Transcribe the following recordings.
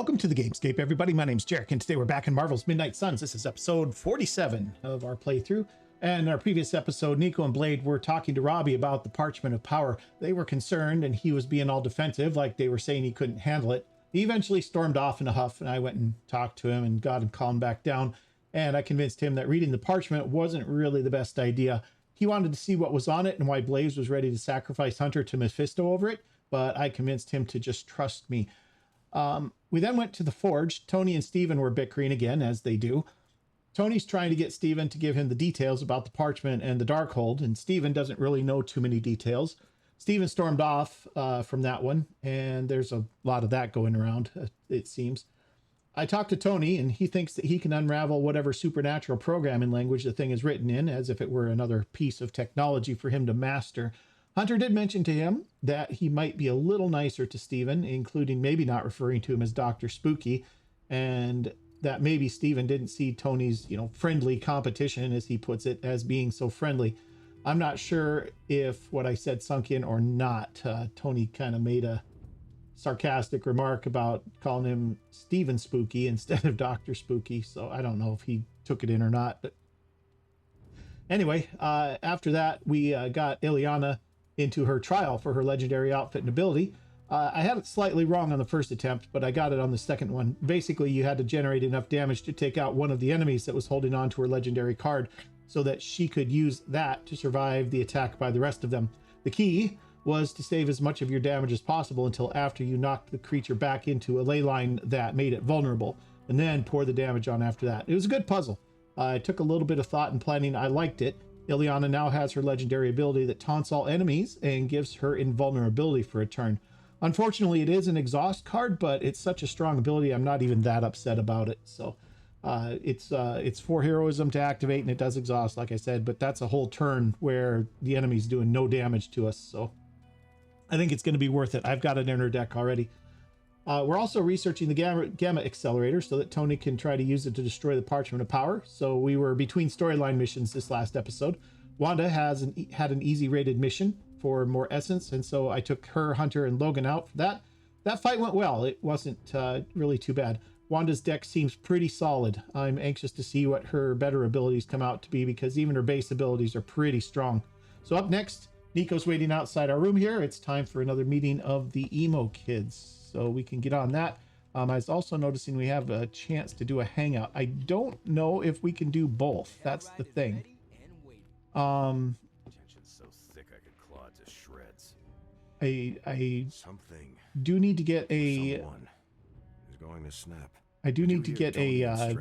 Welcome to the Gamescape, everybody. My name's Jarek, and today we're back in Marvel's Midnight Suns. This is episode 47 of our playthrough. And in our previous episode, Nico and Blade were talking to Robbie about the Parchment of Power. They were concerned, and he was being all defensive, like they were saying he couldn't handle it. He eventually stormed off in a huff, and I went and talked to him and got him calmed back down. And I convinced him that reading the parchment wasn't really the best idea. He wanted to see what was on it and why Blaze was ready to sacrifice Hunter to Mephisto over it, but I convinced him to just trust me. We then went to the forge. Tony and Steven were bickering again, as they do. Tony's trying to get Steven to give him the details about the parchment and the Darkhold, and Steven doesn't really know too many details. Steven stormed off from that one, and there's a lot of that going around, it seems. I talked to Tony, and he thinks that he can unravel whatever supernatural programming language the thing is written in, as if it were another piece of technology for him to master. Hunter did mention to him that he might be a little nicer to Steven, including maybe not referring to him as Dr. Spooky, and that maybe Steven didn't see Tony's, friendly competition, as he puts it, as being so friendly. I'm not sure if what I said sunk in or not. Tony kind of made a sarcastic remark about calling him Steven Spooky instead of Dr. Spooky, so I don't know if he took it in or not. But anyway, after that, we got Ileana into her trial for her legendary outfit and ability. I had it slightly wrong on the first attempt, but I got it on the second one. Basically, you had to generate enough damage to take out one of the enemies that was holding on to her legendary card so that she could use that to survive the attack by the rest of them. The key was to save as much of your damage as possible until after you knocked the creature back into a ley line that made it vulnerable, and then pour the damage on after that. It was a good puzzle. It took a little bit of thought and planning. I liked it. Ileana now has her legendary ability that taunts all enemies and gives her invulnerability for a turn. Unfortunately, it is an exhaust card, but it's such a strong ability, I'm not even that upset about it. So it's 4 heroism to activate, and it does exhaust, like I said, but that's a whole turn where the enemy's doing no damage to us. So I think it's going to be worth it. I've got it in her deck already. We're also researching the Gamma Accelerator so that Tony can try to use it to destroy the Parchment of Power. So we were between storyline missions this last episode. Wanda had an easy rated mission for more essence, and so I took her, Hunter, and Logan out for that. That fight went well. It wasn't really too bad. Wanda's deck seems pretty solid. I'm anxious to see what her better abilities come out to be, because even her base abilities are pretty strong. So up next, Nico's waiting outside our room here. It's time for another meeting of the emo kids, so we can get on that. I was also noticing we have a chance to do a hangout. I don't know if we can do both. That's the thing. Tension's so thick I could claw it to shreds. I Something do need to get a someone is going to snap. I do need to get a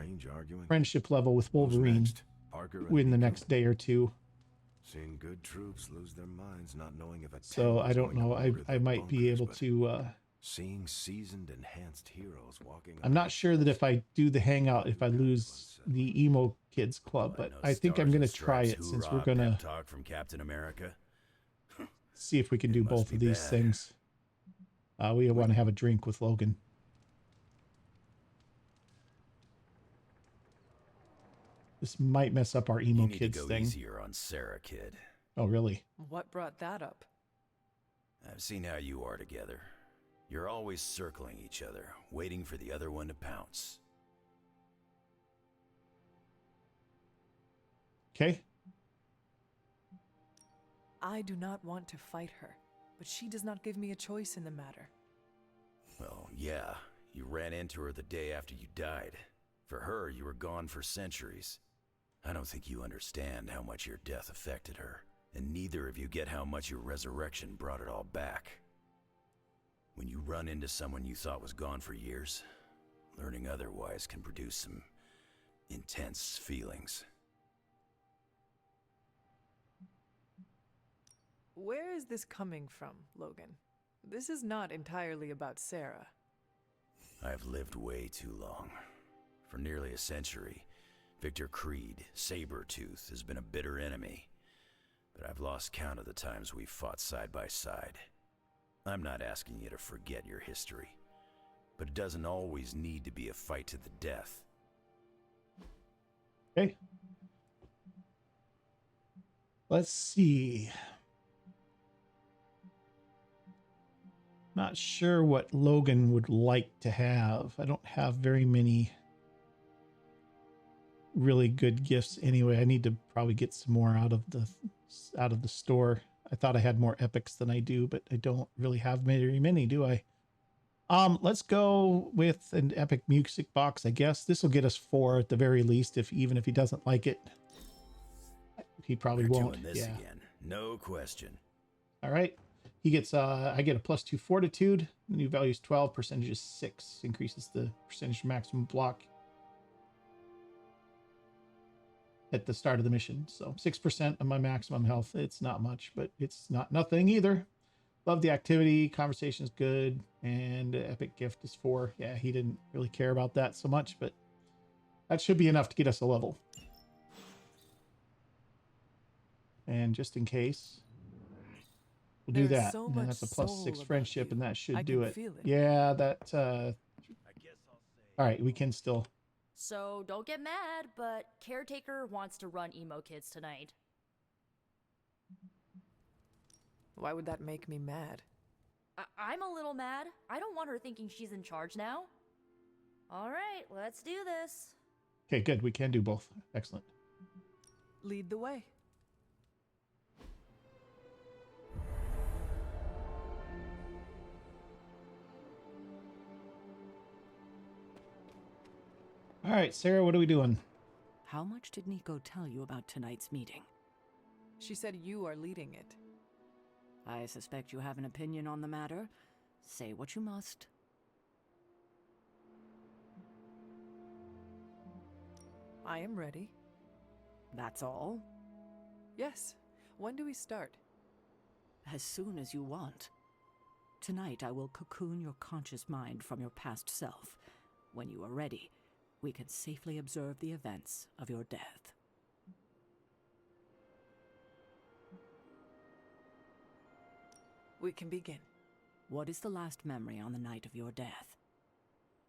friendship level with Wolverine within the next day or two. Seeing good troops lose their minds, not knowing if a So I don't know. I might be able to seeing seasoned, enhanced heroes walking. I'm not sure that if I do the hangout, if I lose the emo kids club, but I think I'm going to try it, since we're going to talk from Captain America. see if we can do both of these things. We want to have a drink with Logan. This might mess up our emo kids thing. Easier on Sarah, kid. Oh, really? What brought that up? I've seen how you are together. You're always circling each other, waiting for the other one to pounce. Okay. I do not want to fight her, but she does not give me a choice in the matter. Well, yeah, you ran into her the day after you died. For her, you were gone for centuries. I don't think you understand how much your death affected her, and neither of you get how much your resurrection brought it all back. When you run into someone you thought was gone for years, learning otherwise can produce some intense feelings. Where is this coming from, Logan? This is not entirely about Sarah. I've lived way too long. For nearly a century, Victor Creed, Sabretooth, has been a bitter enemy. But I've lost count of the times we've fought side by side. I'm not asking you to forget your history, but it doesn't always need to be a fight to the death. Okay. Let's see. Not sure what Logan would like to have. I don't have very many really good gifts anyway. I need to probably get some more out of the store. I thought I had more epics than I do, but I don't really have very many, do I? Let's go with an epic music box, I guess. This will get us 4 at the very least, even if he doesn't like it. He probably We're won't. doing this again. No question. All right. He gets I get a +2 fortitude. The new value is 12, percentage is 6. Increases the percentage maximum block at the start of the mission. So 6% of my maximum health. It's not much, but it's not nothing either. Love the activity. Conversation's good. And epic gift is 4. Yeah, he didn't really care about that so much, but that should be enough to get us a level. And just in case, we'll do that. So And that's a +6 friendship, and that should I do can it. feel it. Yeah, that all right, we can still. So don't get mad, but Caretaker wants to run emo kids tonight. Why would that make me mad? I'm a little mad. I don't want her thinking she's in charge now. All right, let's do this. Okay, good. We can do both. Excellent. Lead the way. All right, Sarah, what are we doing? How much did Nico tell you about tonight's meeting? She said you are leading it. I suspect you have an opinion on the matter. Say what you must. I am ready. That's all? Yes. When do we start? As soon as you want. Tonight I will cocoon your conscious mind from your past self. When you are ready, we can safely observe the events of your death. We can begin. What is the last memory on the night of your death?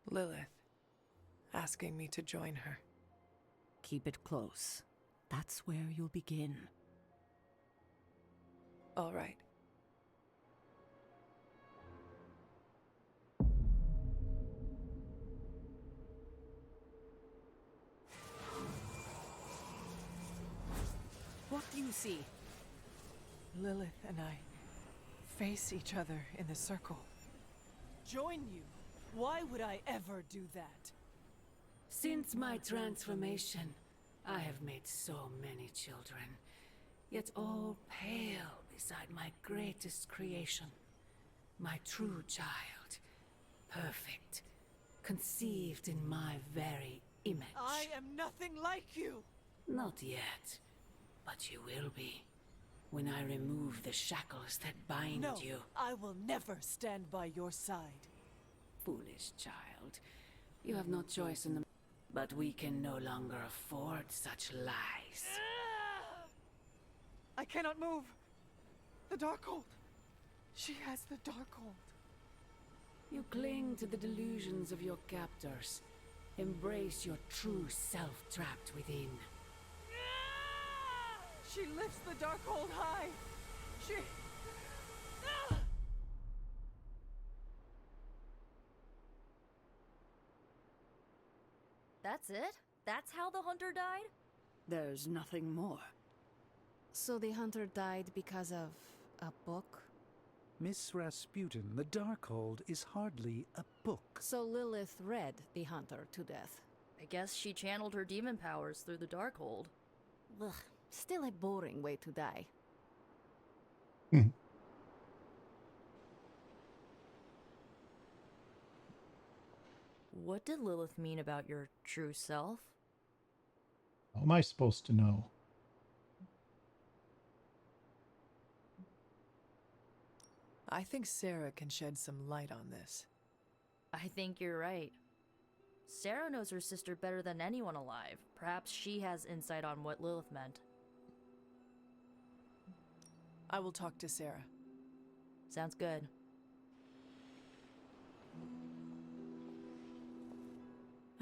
Lilith, asking me to join her. Keep it close. That's where you'll begin. All right. What do you see? Lilith and I face each other in the circle. Join you? Why would I ever do that? Since my transformation, I have made so many children, yet all pale beside my greatest creation, my true child, perfect, conceived in my very image. I am nothing like you! Not yet, but you will be, when I remove the shackles that bind No, you. I will never stand by your side. Foolish child, you have no choice in the... But we can no longer afford such lies. I cannot move. The Darkhold. She has the Darkhold. You cling to the delusions of your captors. Embrace your true self trapped within. She lifts the Darkhold high. She... That's it? That's how the hunter died? There's nothing more. So the hunter died because of a book? Miss Rasputin, the Darkhold is hardly a book. So Lilith read the hunter to death. I guess she channeled her demon powers through the Darkhold. Ugh, still a boring way to die. What did Lilith mean about your true self? How am I supposed to know? I think Sarah can shed some light on this. I think you're right. Sarah knows her sister better than anyone alive. Perhaps she has insight on what Lilith meant. I will talk to Sarah. Sounds good.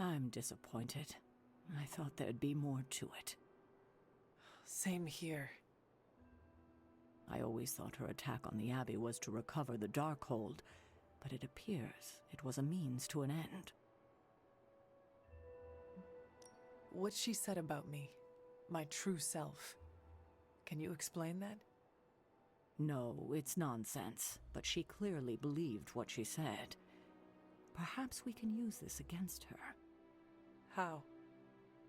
I'm disappointed. I thought there'd be more to it. Same here. I always thought her attack on the Abbey was to recover the Darkhold, but it appears it was a means to an end. What she said about me, my true self. Can you explain that? No, it's nonsense, but she clearly believed what she said. Perhaps we can use this against her. How?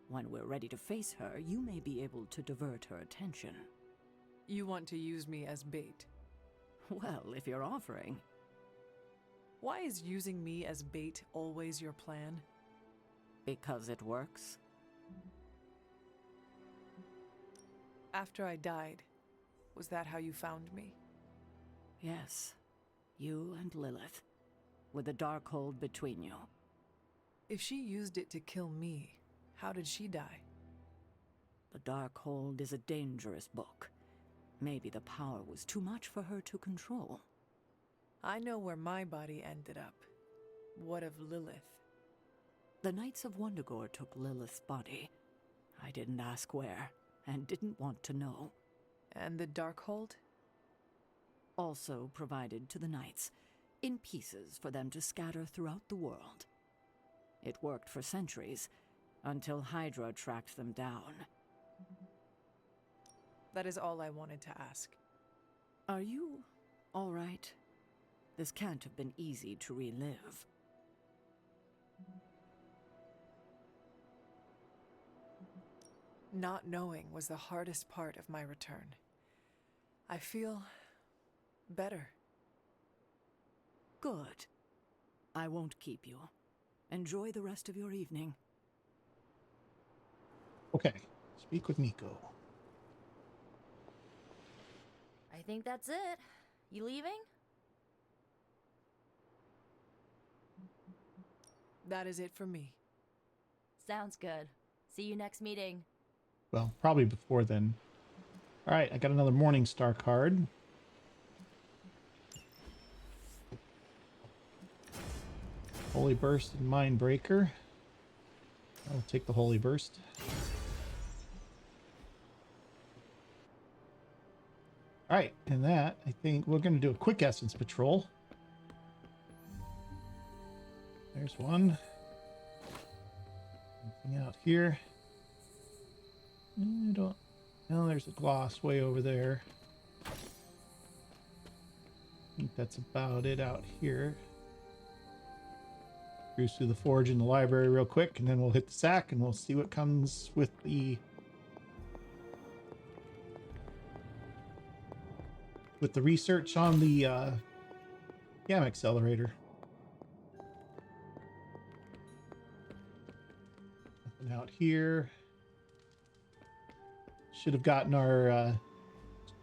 When we're ready to face her, you may be able to divert her attention. You want to use me as bait? Well, if you're offering. Why is using me as bait always your plan? Because it works. After I died, was that how you found me? Yes. You and Lilith. With the Darkhold between you. If she used it to kill me, how did she die? The Darkhold is a dangerous book. Maybe the power was too much for her to control. I know where my body ended up. What of Lilith? The Knights of Wundagore took Lilith's body. I didn't ask where, and didn't want to know. And the Darkhold? Also provided to the Knights, in pieces for them to scatter throughout the world. It worked for centuries, until Hydra tracked them down. That is all I wanted to ask. Are you all right? This can't have been easy to relive. Not knowing was the hardest part of my return. I feel better. Good. I won't keep you. Enjoy the rest of your evening. Okay, speak with Nico. I think that's it. You leaving? That is it for me. Sounds good. See you next meeting. Well, probably before then. All right, I got another Morning Star card. Holy Burst and Mind Breaker. I'll take the Holy Burst. All right, and that, I think we're going to do a quick Essence Patrol. There's one. Anything out here? I don't... No, there's a gloss way over there. I think that's about it out here. Cruise through the forge and the library real quick, and then we'll hit the sack, and we'll see what comes with the... research on the Accelerator. Nothing out here. Should have gotten our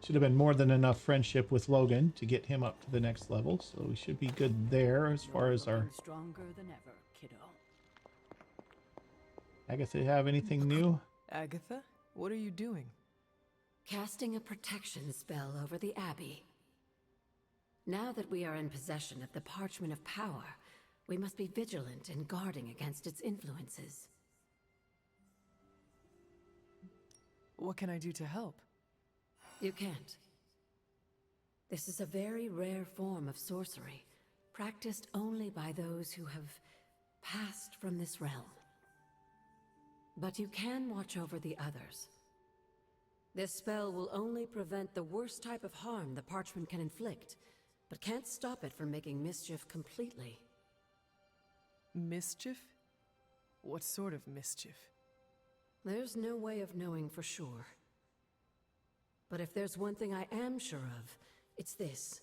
should have been more than enough friendship with Logan to get him up to the next level, so we should be good there as far as our... Stronger than ever, kiddo. Agatha, have anything new? Agatha, what are you doing? Casting a protection spell over the Abbey. Now that we are in possession of the Parchment of Power, we must be vigilant in guarding against its influences. What can I do to help? You can't. This is a very rare form of sorcery, practiced only by those who have passed from this realm. But you can watch over the others. This spell will only prevent the worst type of harm the parchment can inflict, but can't stop it from making mischief completely. Mischief? What sort of mischief? There's no way of knowing for sure. But if there's one thing I am sure of, it's this.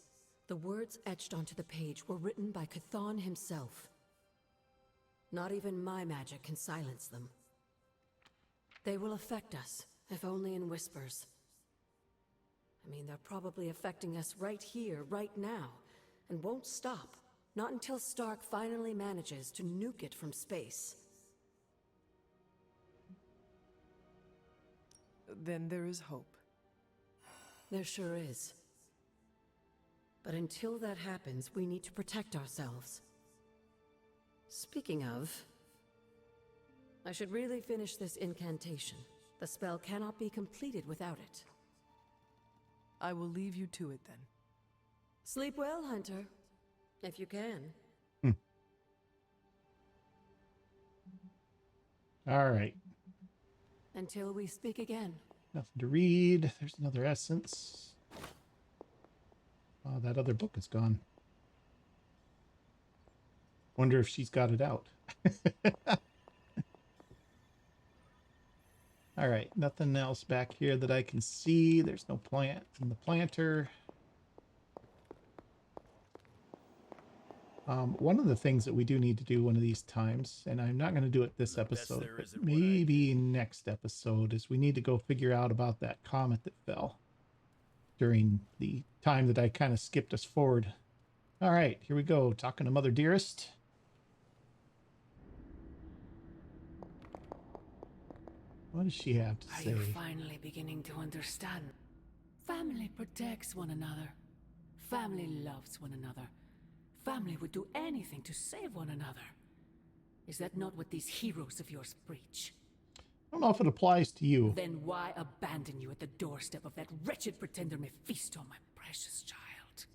The words etched onto the page were written by Chthon himself. Not even my magic can silence them. They will affect us, if only in whispers. I mean, they're probably affecting us right here, right now, and won't stop. Not until Stark finally manages to nuke it from space. Then there is hope. There sure is. But until that happens, we need to protect ourselves. Speaking of, I should really finish this incantation. The spell cannot be completed without it. I will leave you to it then. Sleep well, Hunter. If you can. All right. Until we speak again. Nothing to read. There's another essence. Oh, that other book is gone. Wonder if she's got it out. All right, nothing else back here that I can see. There's no plant in the planter. One of the things that we do need to do one of these times, and I'm not going to do it this episode, but maybe next episode, is we need to go figure out about that comet that fell during the time that I kind of skipped us forward. All right, here we go. Talking to Mother Dearest. What does she have to say? Are you finally beginning to understand? Family protects one another. Family loves one another. Family would do anything to save one another. Is that not what these heroes of yours preach? I don't know if it applies to you. Then why abandon you at the doorstep of that wretched pretender Mephisto, my precious child?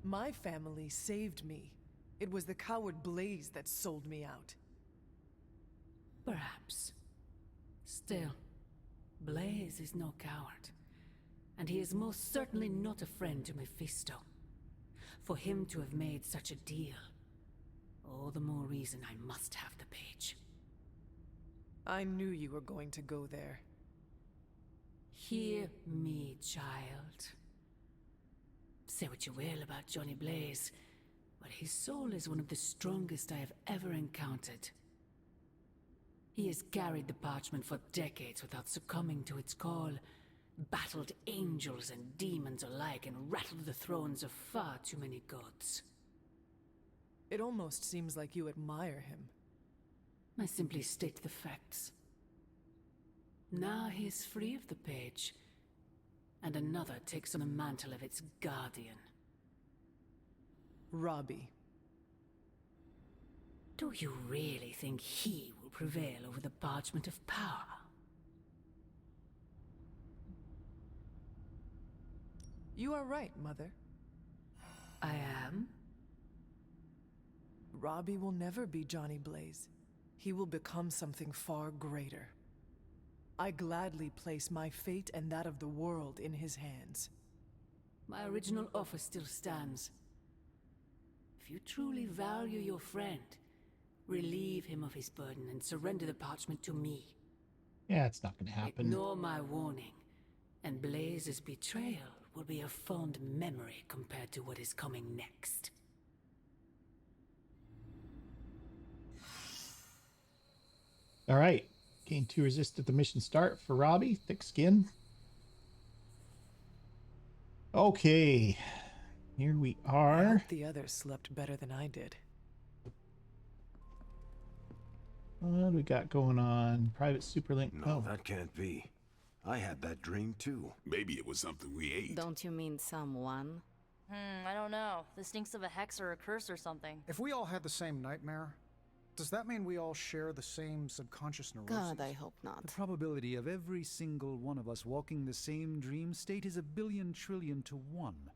My family saved me. It was the coward Blaze that sold me out. Perhaps. Still, Blaze is no coward. And he is most certainly not a friend to Mephisto. For him to have made such a deal, all the more reason I must have the page. I knew you were going to go there. Hear me, child. Say what you will about Johnny Blaze, but his soul is one of the strongest I have ever encountered. He has carried the parchment for decades without succumbing to its call, battled angels and demons alike, and rattled the thrones of far too many gods. It almost seems like you admire him. I simply state the facts. Now he is free of the page, and another takes on the mantle of its guardian. Robbie. Do you really think he will prevail over the parchment of power? You are right, Mother. I am? Robbie will never be Johnny Blaze. He will become something far greater. I gladly place my fate and that of the world in his hands. My original offer still stands. If you truly value your friend, relieve him of his burden and surrender the parchment to me. Yeah, it's not going to happen. Ignore my warning, and Blaze's betrayal will be a fond memory compared to what is coming next. All right. Gain 2 resist at the mission start for Robbie. Thick skin. Okay. Here we I are. hope the others slept better than I did. What do we got going on? Private Superlink. No, that can't be. I had that dream too. Maybe it was something we ate. Don't you mean someone? I don't know. This stinks of a hex or a curse or something. If we all had the same nightmare, does that mean we all share the same subconscious neurosis? God, I hope not. The probability of every single one of us walking the same dream state is 1,000,000,000,000,000 to 1.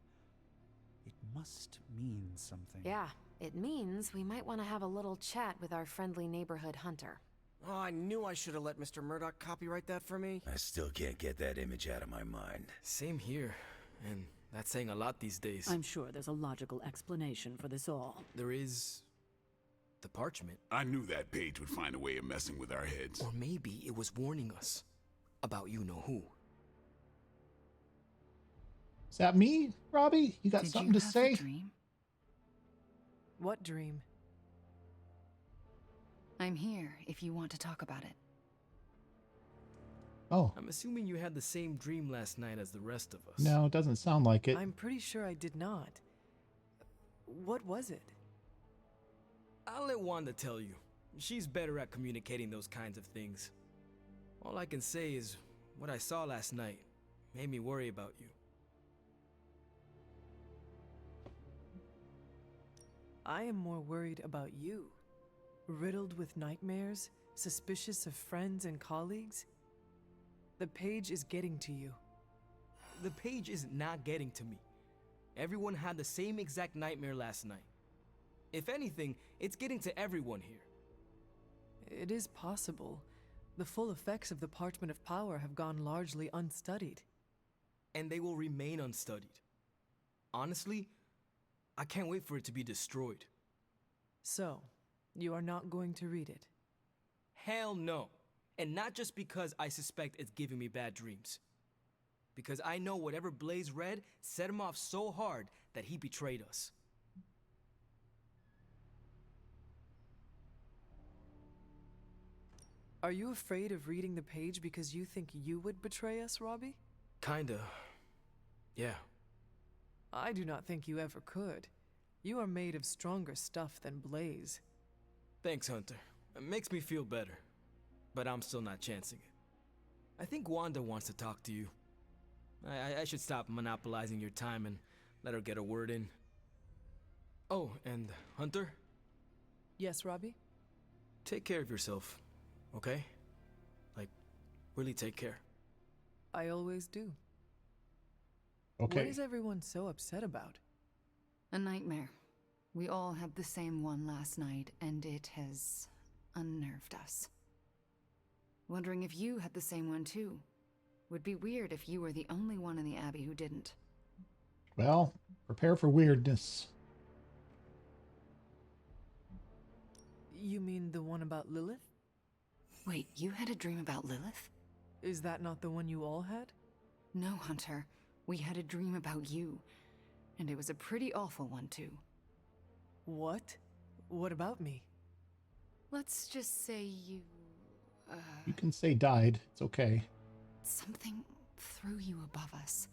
It must mean something. Yeah, it means we might want to have a little chat with our friendly neighborhood hunter. Oh, I knew I should have let Mr. Murdoch copyright that for me. I still can't get that image out of my mind. Same here. And that's saying a lot these days. I'm sure there's a logical explanation for this all. There is... the parchment. I knew that page would find a way of messing with our heads. Or maybe it was warning us about you-know-who. Is that me, Robbie? You got something to say? Dream? What dream? I'm here if you want to talk about it. Oh. I'm assuming you had the same dream last night as the rest of us. No, it doesn't sound like it. I'm pretty sure I did not. What was it? I'll let Wanda tell you. She's better at communicating those kinds of things. All I can say is, what I saw last night made me worry about you. I am more worried about you. Riddled with nightmares, suspicious of friends and colleagues. The page is getting to you. the page is not getting to me. Everyone had the same exact nightmare last night. If anything, it's getting to everyone here. It is possible. The full effects of the Parchment of Power have gone largely unstudied. And they will remain unstudied. Honestly, I can't wait for it to be destroyed. So, you are not going to read it? Hell no. And not just because I suspect it's giving me bad dreams. Because I know whatever Blaze read set him off so hard that he betrayed us. Are you afraid of reading the page because you think you would betray us, Robbie? Kinda. Yeah. I do not think you ever could. You are made of stronger stuff than Blaze. Thanks, Hunter. It makes me feel better. But I'm still not chancing it. I think Wanda wants to talk to you. I should stop monopolizing your time and let her get a word in. Oh, and Hunter? Yes, Robbie? Take care of yourself, okay? Like, really take care. I always do. Okay. What is everyone so upset about? A nightmare. We all had the same one last night, and it has unnerved us. Wondering if you had the same one too. Would be weird if you were the only one in the Abbey who didn't. Well, prepare for weirdness. You mean the one about Lilith? Wait, you had a dream about Lilith? Is that not the one you all had? No, Hunter. We had a dream about you. And it was a pretty awful one too. What? What about me? Let's just say you... You can say died. It's okay. Something threw you above us.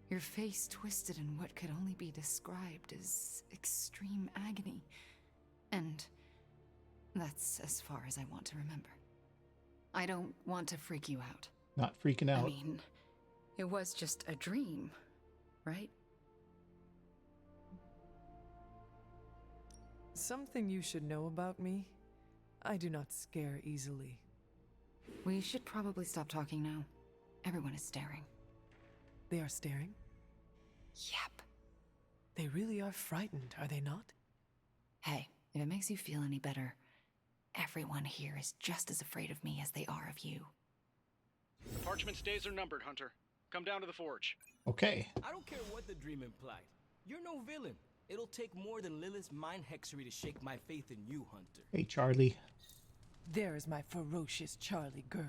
Your face twisted in what could only be described as extreme agony. And that's as far as I want to remember. I don't want to freak you out. Not freaking out. I mean, it was just a dream, right? Something you should know about me. I do not scare easily. We should probably stop talking now. Everyone is staring. They are staring? Yep. They really are frightened, are they not? Hey, if it makes you feel any better, everyone here is just as afraid of me as they are of you. The parchment's days are numbered, Hunter. Come down to the forge. Okay. I don't care what the dream implied. You're no villain. It'll take more than Lilith's mind hexery to shake my faith in you, Hunter. Hey, Charlie. There is my ferocious Charlie girl.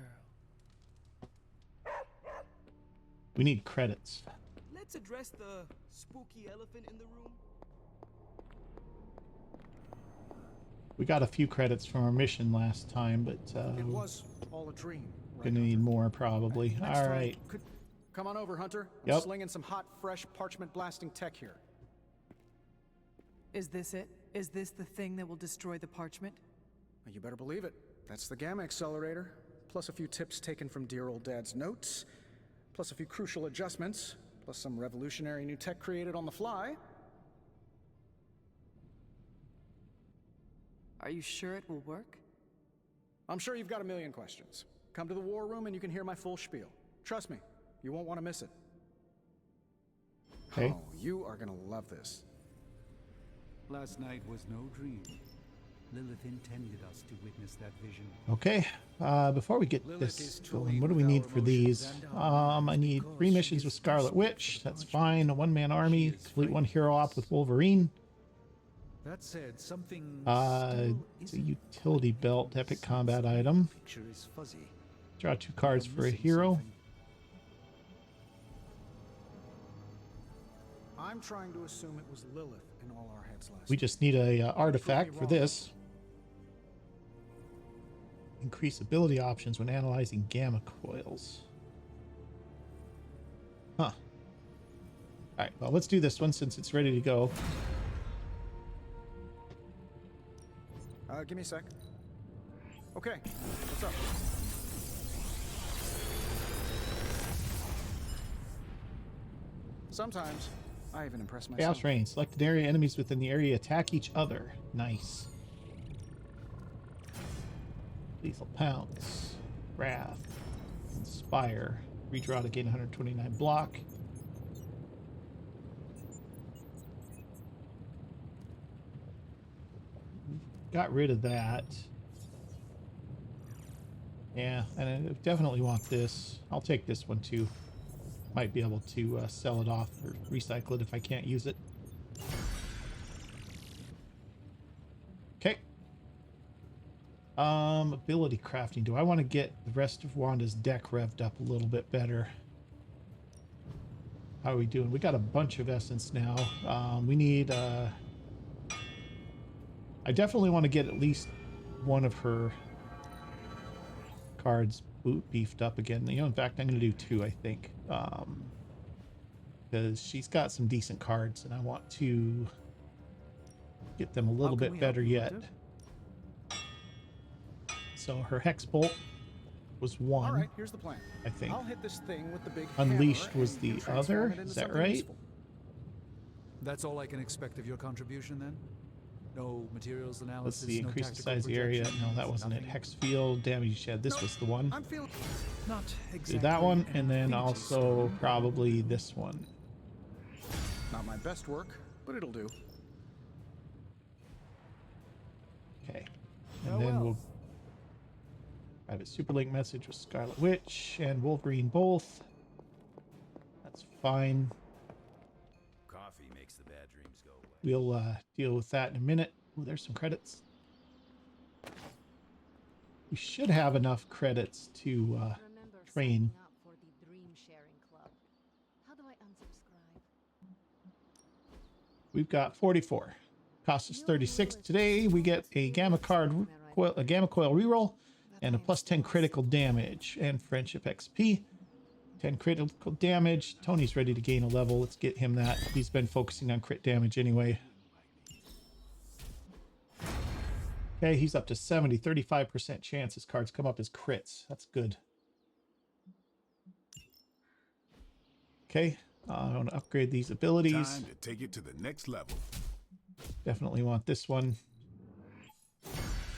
We need credits. Let's address the spooky elephant in the room. We got a few credits from our mission last time, but it was all a dream. Right, gonna need more probably. Next All time, right. Come on over, Hunter. I'm Yep. slinging some hot, fresh parchment blasting tech here. Is this it? Is this the thing that will destroy the parchment? You better believe it. That's the Gamma Accelerator. Plus a few tips taken from dear old Dad's notes. Plus a few crucial adjustments. Plus some revolutionary new tech created on the fly. Are you sure it will work? I'm sure you've got a million questions. Come to the war room and you can hear my full spiel. Trust me, you won't want to miss it. Okay. Oh, you are gonna love this. Last night was no dream. Lilith intended us to witness that vision. Okay. Before we get this going, what do we need for these? I need 3 missions with Scarlet Witch. That's fine. A 1-man army. Complete 1 hero op with Wolverine. That said, something It's a utility belt, epic combat item. Picture is fuzzy. Draw 2 cards for a hero. I'm trying to assume it was Lilith in all our heads last We night. just need a artifact for this. Increase ability options when analyzing gamma coils. Huh. Alright, well, let's do this one since it's ready to go. Give me a sec. Okay, what's up? Sometimes I even impress myself. Chaos Reign. Select an area. Enemies within the area attack each other. Nice. Lethal Pounce. Wrath. Inspire. Redraw to gain 129 block. got rid of that. Yeah, and I definitely want this. I'll take this one too. Might be able to sell it off or recycle it if I can't use it. Okay. Ability crafting. Do I want to get the rest of Wanda's deck revved up a little bit better? How are we doing? We got a bunch of essence now. We need... I definitely want to get at least one of her cards beefed up again. You know, in fact, I'm going to do 2, I think. Because she's got some decent cards, and I want to get them a little bit better yet. So her Hex Bolt was 1. All right, here's the plan. I think. I'll hit this thing with the big Unleashed hammer was and the you transform other. it into Is that something right? useful. That's all I can expect of your contribution then? No materials Let's analysis, see. no Increase the tactical size of the area. projections, No, that wasn't it. nothing? Hex field, damage shed. This was the one. I'm feeling Not Do exactly that one, an and then infinity also stone. probably this one. not my best work, but it'll do. Okay. And then we'll have a super link message with Scarlet Witch and Wolverine both. That's fine. Coffee makes the bad dreams go away. We'll deal with that in a minute. Ooh, there's some credits. We should have enough credits to train. We've got 44. Cost us 36. Today we get a gamma card, a gamma coil reroll, and a plus 10 critical damage and friendship XP. 10 critical damage. Tony's ready to gain a level. Let's get him that. He's been focusing on crit damage anyway. Okay, he's up to 70. 35% chance his cards come up as crits. That's good. Okay, I want to upgrade these abilities. Time to take it to the next level. Definitely want this one.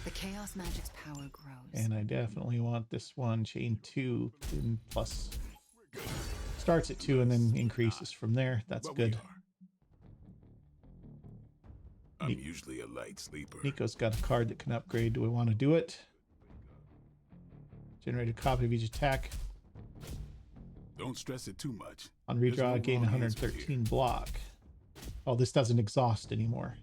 The chaos magic's power grows. And I definitely want this one. Chain 2 and plus. Starts at 2 and then increases from there. That's good. I'm usually a light sleeper. Nico's got a card that can upgrade. Do we want to do it? Generate a copy of each attack. Don't stress it too much. On redraw, no gain wrong answer 113 block. Oh, this doesn't exhaust anymore.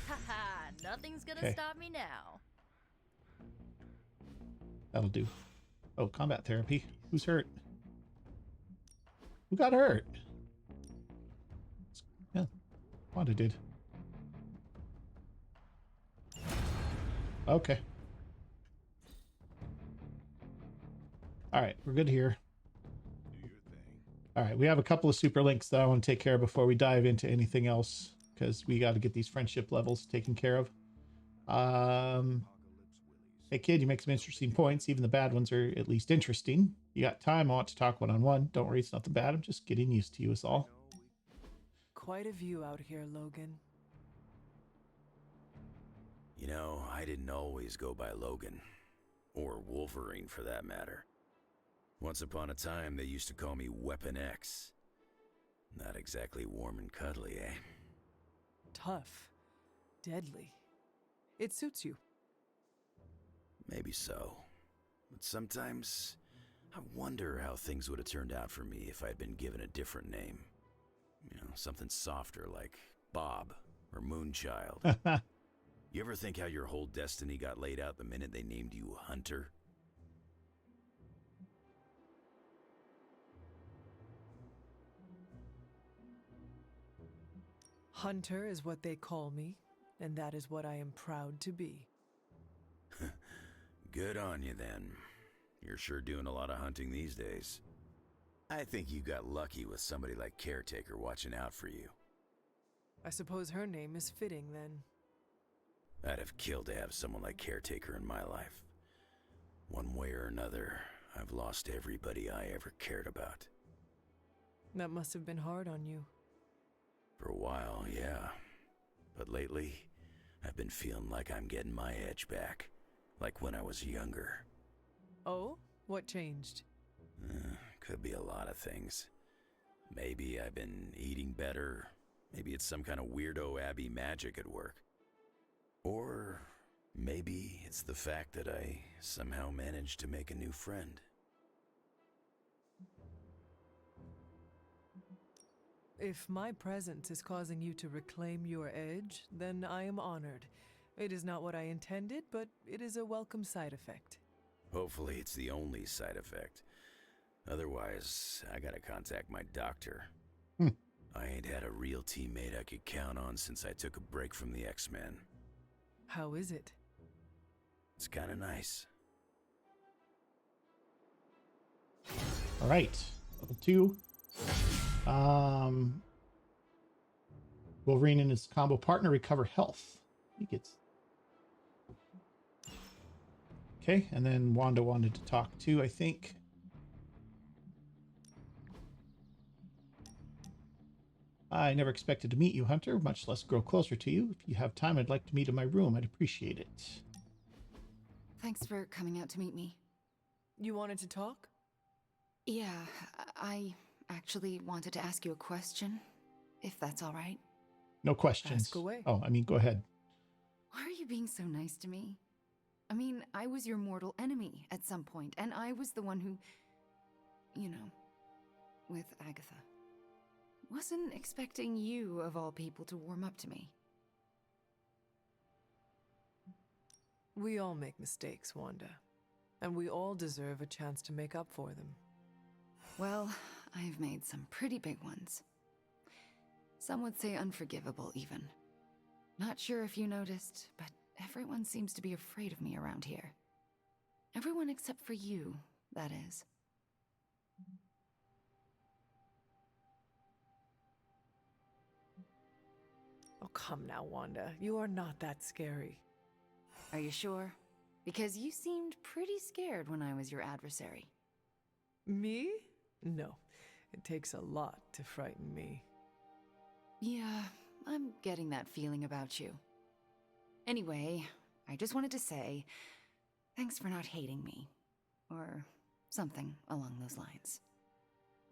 Haha, nothing's gonna Okay. stop me now. That'll do. Oh, combat therapy. Who's hurt? Who got hurt? Yeah, Wanda did. Okay. All right, we're good here. All right, we have a couple of super links that I want to take care of before we dive into anything else, because we got to get these friendship levels taken care of. Hey kid, you make some interesting points. Even the bad ones are at least interesting. You got time? I want to talk one-on-one. Don't worry, it's nothing bad. I'm just getting used to you is all. Quite a view out here, Logan. You know, I didn't always go by Logan. Or Wolverine, for that matter. Once upon a time, they used to call me Weapon X. Not exactly warm and cuddly, eh? Tough. Deadly. It suits you. Maybe so. But sometimes, I wonder how things would have turned out for me if I'd been given a different name. You know, something softer like Bob or Moonchild. You ever think how your whole destiny got laid out the minute they named you Hunter? Hunter is what they call me, and that is what I am proud to be. Good on you, then. You're sure doing a lot of hunting these days. I think you got lucky with somebody like Caretaker watching out for you. I suppose her name is fitting, then. I'd have killed to have someone like Caretaker in my life. One way or another, I've lost everybody I ever cared about. That must have been hard on you. For a while, yeah. But lately, I've been feeling like I'm getting my edge back. Like when I was younger. Oh? What changed? Could be a lot of things. Maybe I've been eating better. Maybe it's some kind of weirdo Abby magic at work. Or maybe it's the fact that I somehow managed to make a new friend. If my presence is causing you to reclaim your edge, then I am honored. It is not what I intended, but it is a welcome side effect. Hopefully it's the only side effect. Otherwise, I gotta contact my doctor. I ain't had a real teammate I could count on since I took a break from the X-Men. How is it? It's kinda nice. All right, level 2. Wolverine and his combo partner recover health. He gets... Okay, and then Wanda wanted to talk too, I think. I never expected to meet you, Hunter, much less grow closer to you. If you have time, I'd like to meet in my room. I'd appreciate it. Thanks for coming out to meet me. You wanted to talk? Yeah, I actually wanted to ask you a question, if that's all right. No questions. Ask away. Oh, I mean, go ahead. Why are you being so nice to me? I mean, I was your mortal enemy at some point, and I was the one who, you know, with Agatha. Wasn't expecting you, of all people, to warm up to me. We all make mistakes, Wanda. And we all deserve a chance to make up for them. Well, I've made some pretty big ones. Some would say unforgivable, even. Not sure if you noticed, but everyone seems to be afraid of me around here. Everyone except for you, that is. Oh, come now, Wanda. You are not that scary. Are you sure? Because you seemed pretty scared when I was your adversary. Me? No. It takes a lot to frighten me. Yeah, I'm getting that feeling about you. Anyway, I just wanted to say, thanks for not hating me. Or something along those lines.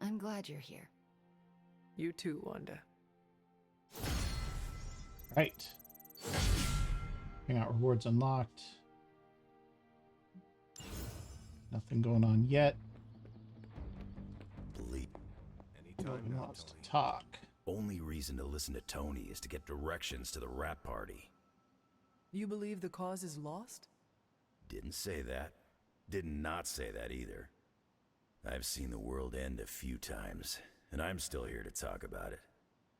I'm glad you're here. You too, Wanda. Right. Hangout rewards unlocked. Nothing going on yet. Bleep. Anytime wants to talk. Only reason to listen to Tony is to get directions to the rap party. You believe the cause is lost? Didn't say that. Did not say that either. I've seen the world end a few times, and I'm still here to talk about it.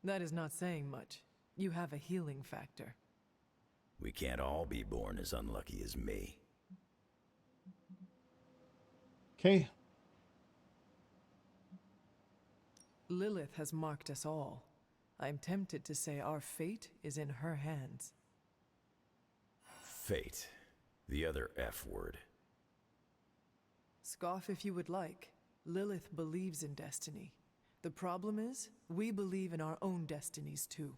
That is not saying much. You have a healing factor. We can't all be born as unlucky as me. Okay. Lilith has marked us all. I'm tempted to say our fate is in her hands. Fate. The other F word. Scoff if you would like. Lilith believes in destiny. The problem is, we believe in our own destinies too.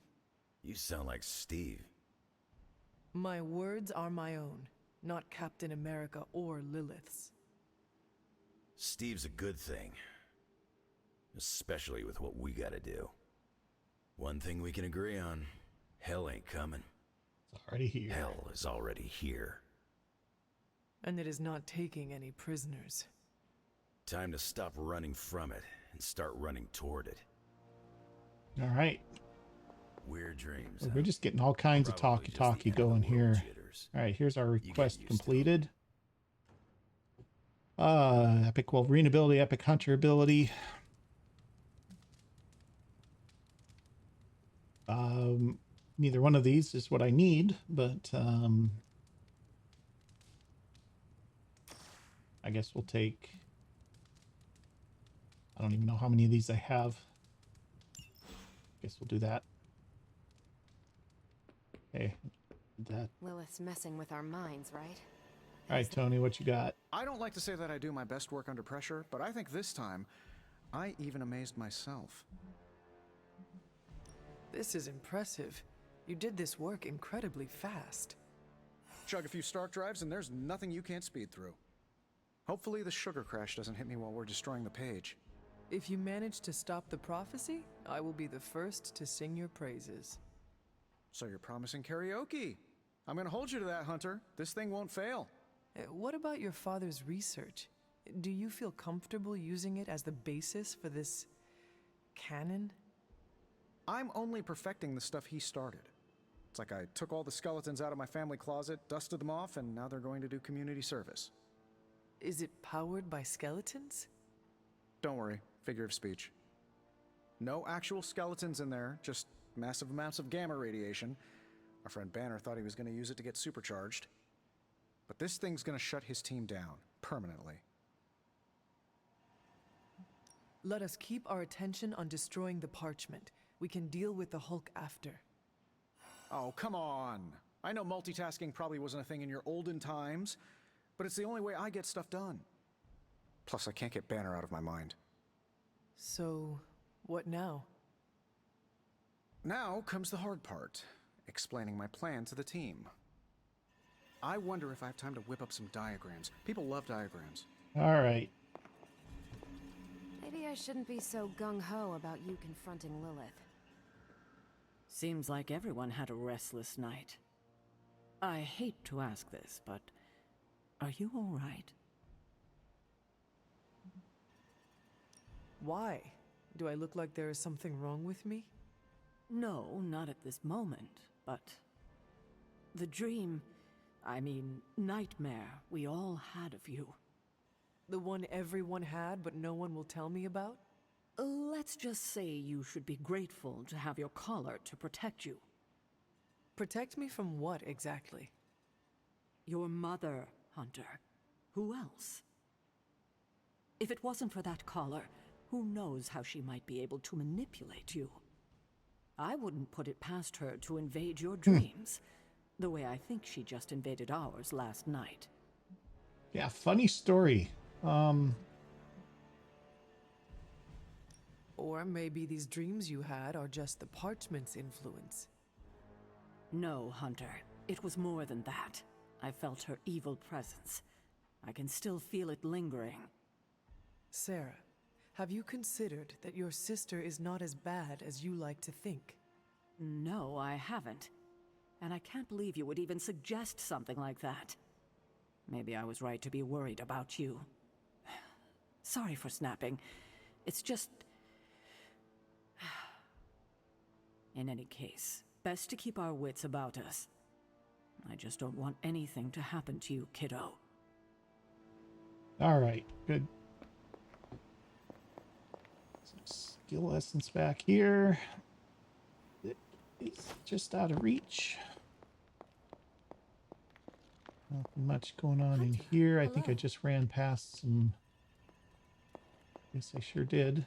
You sound like Steve. My words are my own, not Captain America or Lilith's. Steve's a good thing. Especially with what we gotta do. One thing we can agree on, hell ain't coming. It's already here. Hell is already here. And it is not taking any prisoners. Time to stop running from it and start running toward it. All right. Weird dreams. Well, we're just getting all kinds of talky going here. All right, here's our request completed. Epic Wolverine ability, Epic Hunter ability. Neither one of these is what I need, but I guess we'll take... I don't even know how many of these I have. Guess we'll do that. Hey, that. Lilith's messing with our minds, right? All right, Tony, what you got? I don't like to say that I do my best work under pressure, but I think this time, I even amazed myself. This is impressive. You did this work incredibly fast. Chug a few Stark drives and there's nothing you can't speed through. Hopefully the sugar crash doesn't hit me while we're destroying the page. If you manage to stop the prophecy, I will be the first to sing your praises. So you're promising karaoke? I'm gonna hold you to that, Hunter. This thing won't fail. What about your father's research? Do you feel comfortable using it as the basis for this canon? I'm only perfecting the stuff he started. It's like I took all the skeletons out of my family closet, dusted them off, and now they're going to do community service. Is it powered by skeletons? Don't worry, figure of speech. No actual skeletons in there, just massive amounts of gamma radiation. Our friend Banner thought he was going to use it to get supercharged. But this thing's going to shut his team down, permanently. Let us keep our attention on destroying the parchment. We can deal with the Hulk after. Oh, come on. I know multitasking probably wasn't a thing in your olden times, but it's the only way I get stuff done. Plus, I can't get Banner out of my mind. So, what now? Now comes the hard part, explaining my plan to the team. I wonder if I have time to whip up some diagrams. People love diagrams. All right. Maybe I shouldn't be so gung-ho about you confronting Lilith. Seems like everyone had a restless night. I hate to ask this, but are you all right? Why? Do I look like there is something wrong with me? No, not at this moment, but the dream, nightmare we all had of you. The one everyone had but no one will tell me about? Let's just say you should be grateful to have your collar to protect you. Protect me from what exactly? Your mother, Hunter. Who else? If it wasn't for that collar, who knows how she might be able to manipulate you? I wouldn't put it past her to invade your dreams, the way I think she just invaded ours last night. Yeah, funny story. Or maybe these dreams you had are just the parchment's influence. No, Hunter. It was more than that. I felt her evil presence. I can still feel it lingering. Sarah, have you considered that your sister is not as bad as you like to think? No, I haven't. And I can't believe you would even suggest something like that. Maybe I was right to be worried about you. Sorry for snapping. It's just... In any case, best to keep our wits about us. I just don't want anything to happen to you, kiddo. All right, good. Some skill essence back here. It's just out of reach. Nothing much going on in here. I think I just ran past some. Yes, I sure did.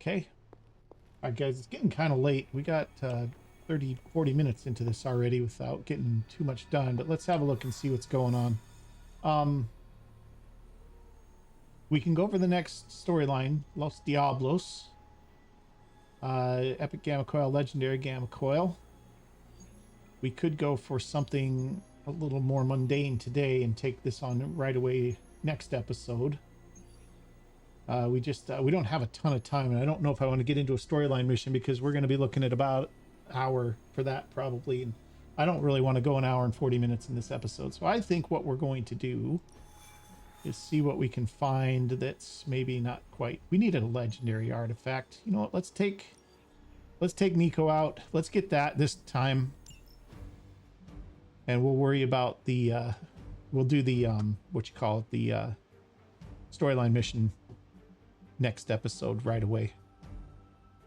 Okay. All right, guys, it's getting kind of late. We got 30, 40 minutes into this already without getting too much done, but let's have a look and see what's going on. We can go over the next storyline, Los Diablos. Epic Gamma Coil, Legendary Gamma Coil. We could go for something a little more mundane today and take this on right away next episode. We don't have a ton of time, and I don't know if I want to get into a storyline mission because we're going to be looking at about an hour for that probably, and I don't really want to go an hour and 40 minutes in this episode. So I think what we're going to do is see what we can find that's maybe not quite. We need a legendary artifact. You know what? Let's take Nico out. Let's get that this time, and we'll worry about the we'll do the the storyline mission next episode right away.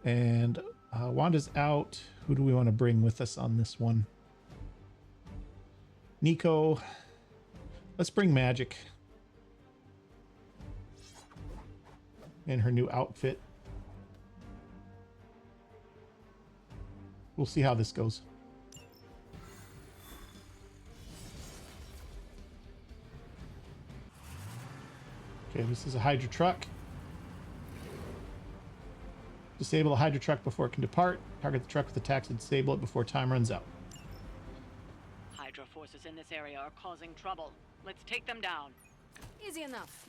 And Wanda's out. Who do we want to bring with us on this one? Nico. Let's bring Magic in her new outfit. We'll see how this goes. Okay, this is a Hydra truck. Disable the Hydra truck before it can depart. Target the truck with attacks and disable it before time runs out. Hydra forces in this area are causing trouble. Let's take them down. Easy enough.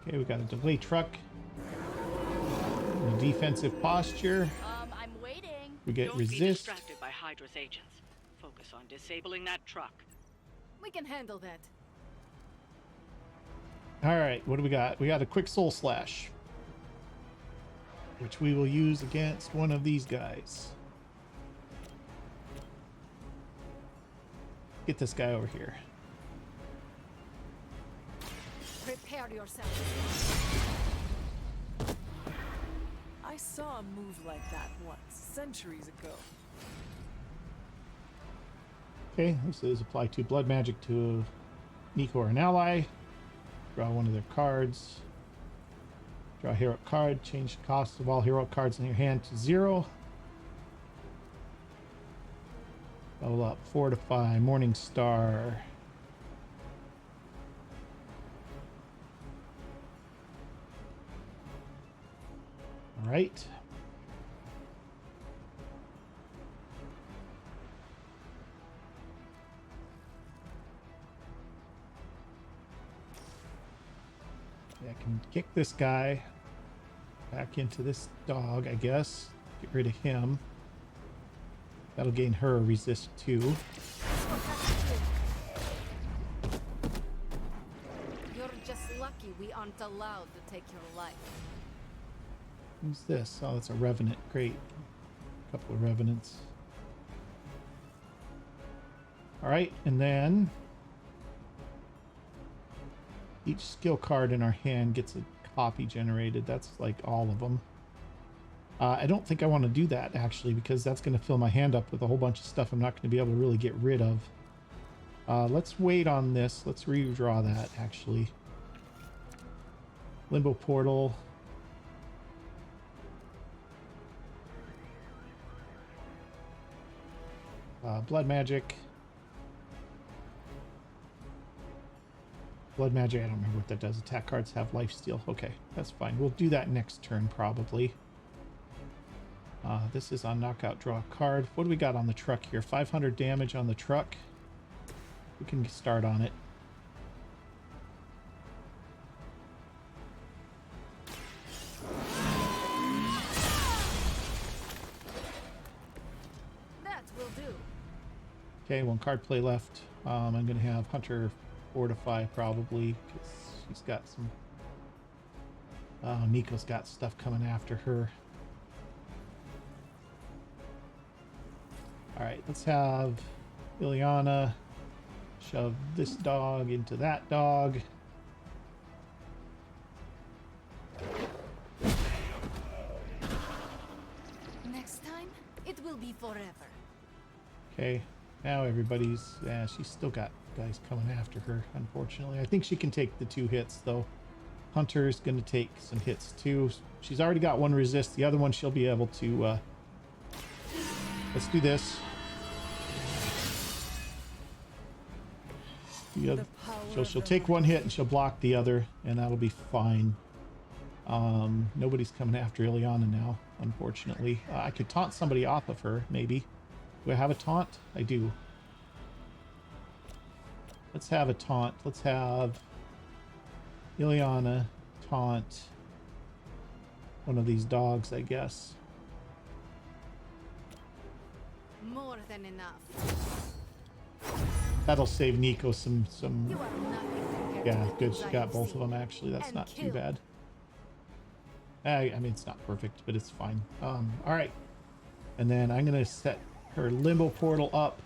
Okay, we got a delay truck. And defensive posture. I'm waiting. We get Don't be resist. distracted by Hydra's agents. Focus on disabling that truck. We can handle that. All right, what do we got? We got a quick soul slash, which we will use against one of these guys. Get this guy over here. Prepare yourself. I saw a move like that once, centuries ago. Okay, this is apply 2 blood magic to Nico or an ally. Draw one of their cards. Draw a hero card. Change the cost of all hero cards in your hand to 0. Level up. Fortify. Morning Star. All right. I can kick this guy back into this dog, I guess. Get rid of him. That'll gain her a resist 2. You're just lucky we aren't allowed to take your life. Who's this? Oh, that's a revenant. Great. A couple of revenants. All right, and then each skill card in our hand gets a copy generated. That's like all of them. I don't think I want to do that actually, because that's going to fill my hand up with a whole bunch of stuff I'm not going to be able to really get rid of. Let's wait on this. Let's redraw that actually. Limbo portal. Blood magic. Blood magic, I don't remember what that does. Attack cards have life steal. Okay, that's fine. We'll do that next turn probably. This is on knockout, draw a card. What do we got on the truck here? 500 damage on the truck. We can start on it. That will do. Okay, 1 card play left. I'm going to have Hunter fortify probably because she's got some. Oh, Nico's got stuff coming after her. All right, let's have Ileana shove this dog into that dog. Next time, it will be forever. Okay, now everybody's. Yeah, she's still got guys coming after her, unfortunately. I think she can take the 2 hits, though. Hunter's going to take some hits, too. She's already got 1 resist. The other one she'll be able to... let's do this. She'll take 1 hit and she'll block the other, and that'll be fine. Nobody's coming after Ileana now, unfortunately. I could taunt somebody off of her, maybe. Do I have a taunt? I do. Let's have a taunt. Let's have Ileana taunt one of these dogs, I guess. More than enough. That'll save Nico some. Yeah, good. She got both of them actually. That's not too bad. I mean, it's not perfect, but it's fine. All right, and then I'm gonna set her limbo portal up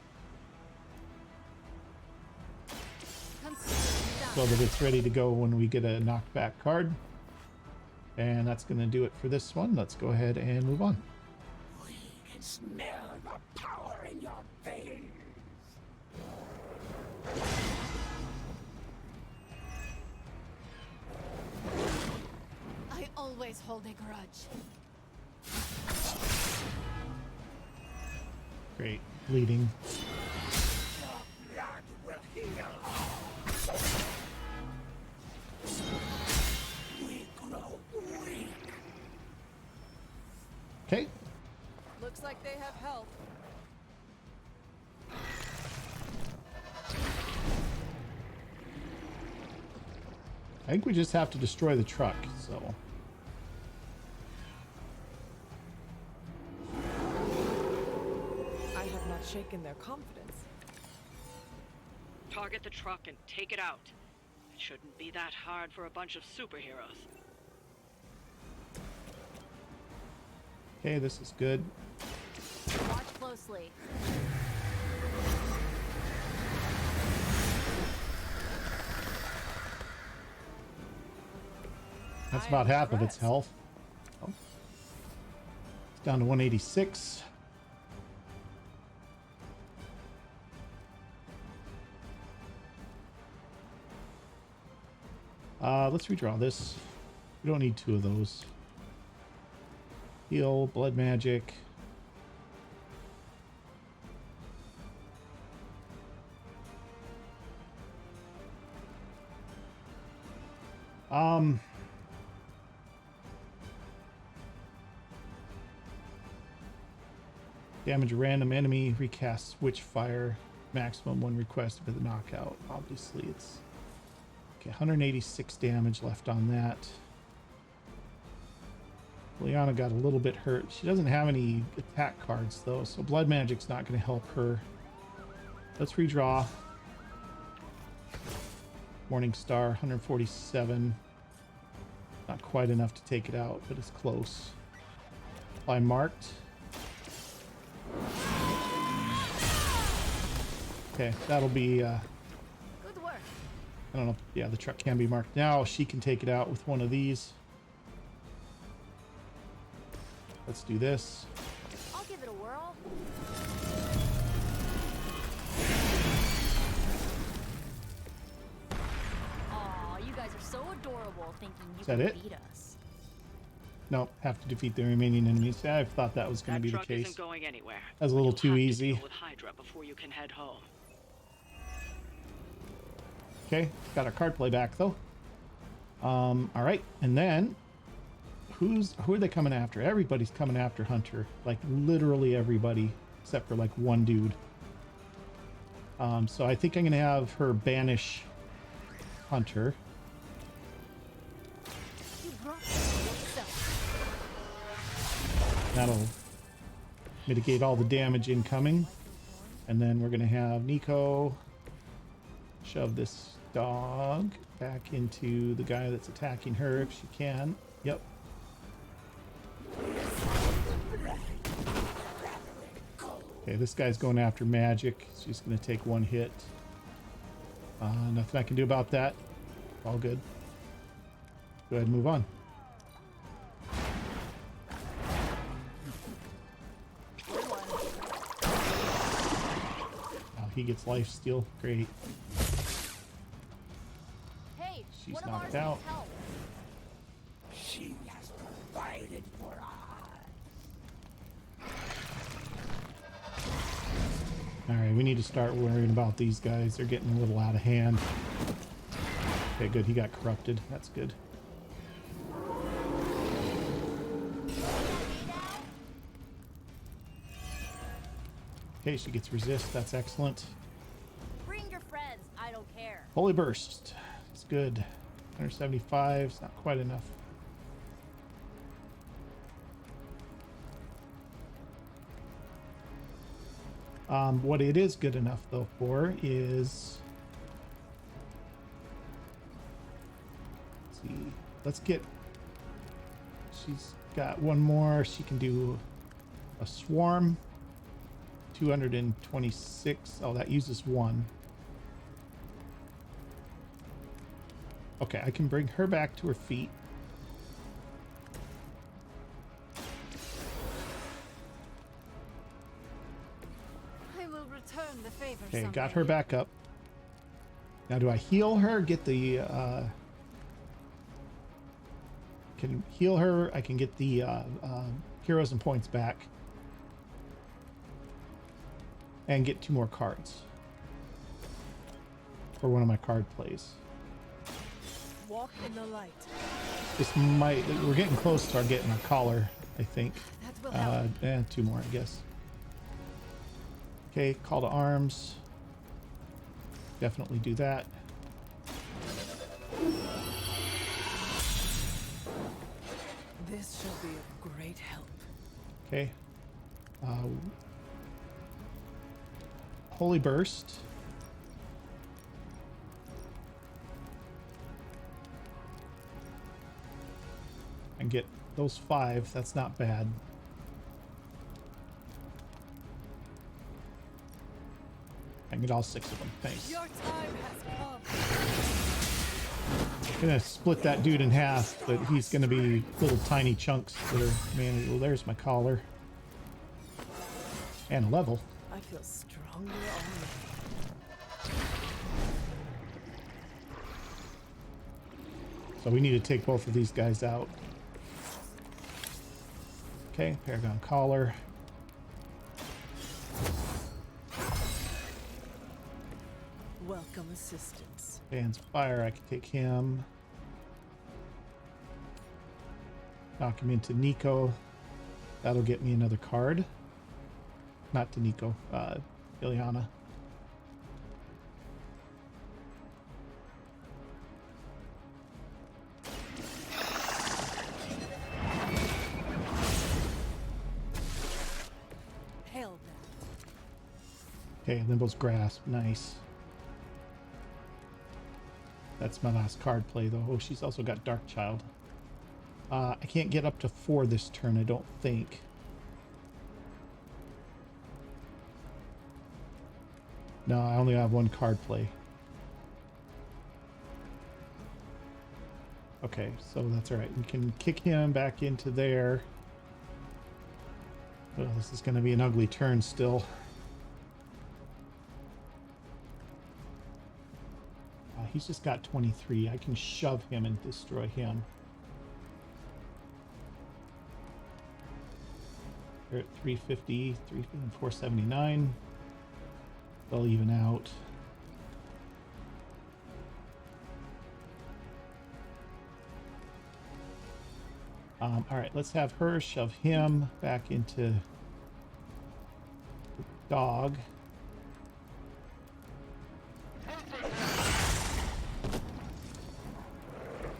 so that it's ready to go when we get a knockback card. And that's gonna do it for this one. Let's go ahead and move on. We can smell the power in your veins. I always hold a grudge. Great. Bleeding. Your blood will heal. We grow weak. Okay. Looks like they have help. I think we just have to destroy the truck, so. shaken their confidence. Target the truck and take it out. It shouldn't be that hard for a bunch of superheroes. Okay, this is good. Watch closely. That's about half of its health. Oh. It's down to 186. Let's redraw this. We don't need 2 of those. Heal, blood magic. Damage a random enemy, recast switch fire, maximum 1 request for the knockout. Obviously it's okay. 186 damage left on that. Liana got a little bit hurt. She doesn't have any attack cards though, so blood magic's not going to help her. Let's redraw. Morning Star, 147. Not quite enough to take it out, but it's close. Apply marked. Okay, that'll be Good work. I don't know. Yeah, the truck can be marked. Now she can take it out with one of these. Let's do this. I'll give it a whirl. Aw, you guys are so adorable thinking you that can it? beat us. No, have to defeat the remaining enemies. Yeah, I thought that was going to be the Truck case. isn't going anywhere. That was a little You'll too have to easy. deal with Hydra before you can head home. Okay, got our card play back though. All right, and then who are they coming after? Everybody's coming after Hunter, like literally everybody except for like one dude. So I think I'm gonna have her banish Hunter. That'll mitigate all the damage incoming, and then we're gonna have Nico shove this dog back into the guy that's attacking her if she can. Yep. Okay, this guy's going after magic. She's going to take 1 hit. Nothing I can do about that. All good. Go ahead and move on. Oh, he gets life steal. Great. Hey, she's one of knocked ours out. needs help. She has provided for us. Alright, we need to start worrying about these guys. They're getting a little out of hand. Okay, good. He got corrupted. That's good. Okay, she gets resist. That's excellent. Bring your friends. I don't care. Holy Burst. It's good. 175. It's not quite enough. What it is good enough though for is, let's see, let's get, she's got one more. She can do a swarm. 226. Oh, that uses 1. Okay, I can bring her back to her feet. I will return the favor. Okay, someday. got her back up. Now, do I heal her? Get the can heal her. I can get the heroes and points back, and get 2 more cards for one of my card plays. Walk in the light. This might. We're getting close to our getting a collar, I think. That will help. And 2 more, I guess. Okay, call to arms. Definitely do that. This shall be of great help. Okay. Holy Burst. And get those 5. That's not bad. I can get all 6 of them. Thanks. Your time has come. I'm gonna split that dude in half, but he's gonna be little tiny chunks that are manageable. There's my collar. And a level. I feel stronger already. So we need to take both of these guys out. Okay, Paragon collar. Welcome assistance. Band's fire, I can take him. Knock him into Nico. That'll get me another card. Not to Nico, Ileana. Hell that. Okay, Limbo's Grasp, nice. That's my last card play, though. Oh, she's also got Dark Child. I can't get up to 4 this turn, I don't think. No, I only have 1 card play. Okay, so that's all right. We can kick him back into there. Oh, this is going to be an ugly turn still. He's just got 23. I can shove him and destroy him. They're at 350, 350 and 479. They'll even out. All right, let's have her shove him back into the dog.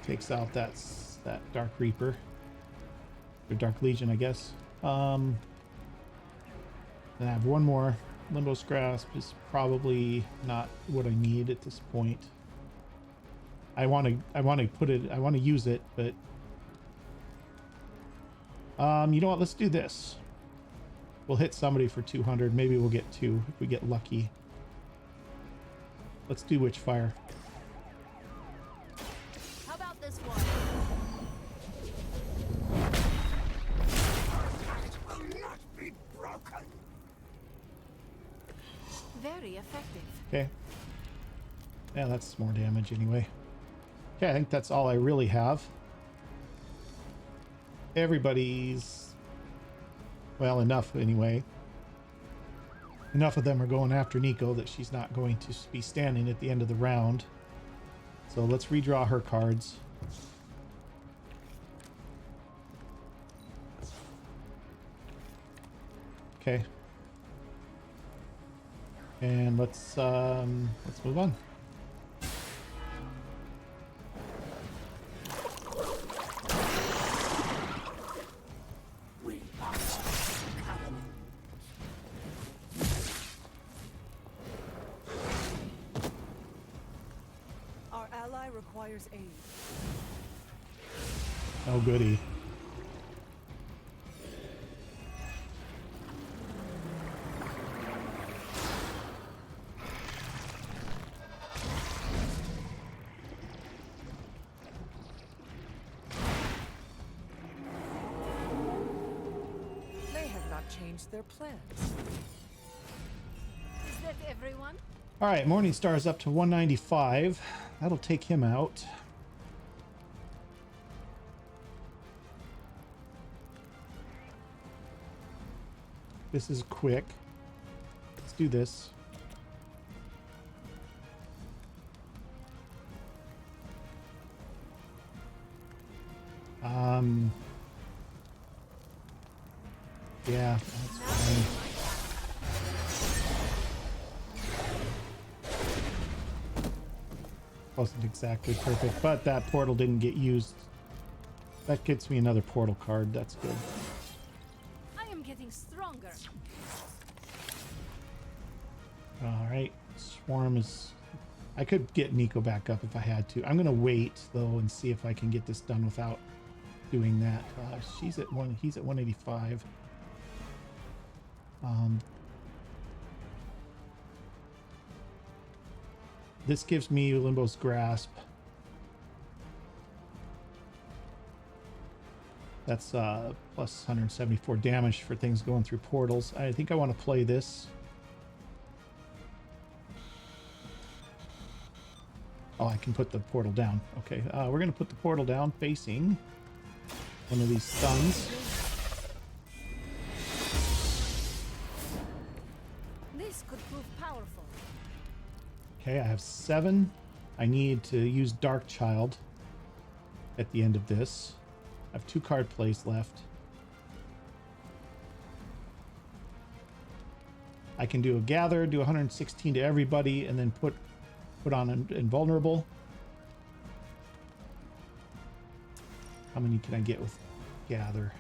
Takes out that Dark Reaper. Or Dark Legion, I guess. Then I have 1 more. Limbo's Grasp is probably not what I need at this point. I want to use it, but you know what? Let's do this. We'll hit somebody for 200. Maybe we'll get 2 if we get lucky. Let's do Witchfire. How about this one? Will not be broken. Very effective. Okay. Yeah, that's more damage anyway. Okay, I think that's all I really have. Everybody's... well, enough anyway. Enough of them are going after Nico that she's not going to be standing at the end of the round. So let's redraw her cards. Okay. And let's move on. We must come. Our ally requires aid. Oh, goody. They have not changed their plans. Is that everyone? All right, Morningstar's up to 195. That'll take him out. This is quick. Let's do this. Yeah, that's fine. Wasn't exactly perfect, but that portal didn't get used. That gets me another portal card. That's good. I am getting stronger. All right, Swarm is... I could get Nico back up if I had to. I'm gonna wait though and see if I can get this done without doing that. She's at one. He's at 185. This gives me Limbo's Grasp. That's plus 174 damage for things going through portals. I think I want to play this. Oh, I can put the portal down. Okay, we're going to put the portal down facing one of these stuns. This could prove powerful. Okay, I have 7. I need to use Dark Child at the end of this. I have 2 card plays left. I can do a Gather, do 116 to everybody, and then put on Invulnerable. How many can I get with Gather?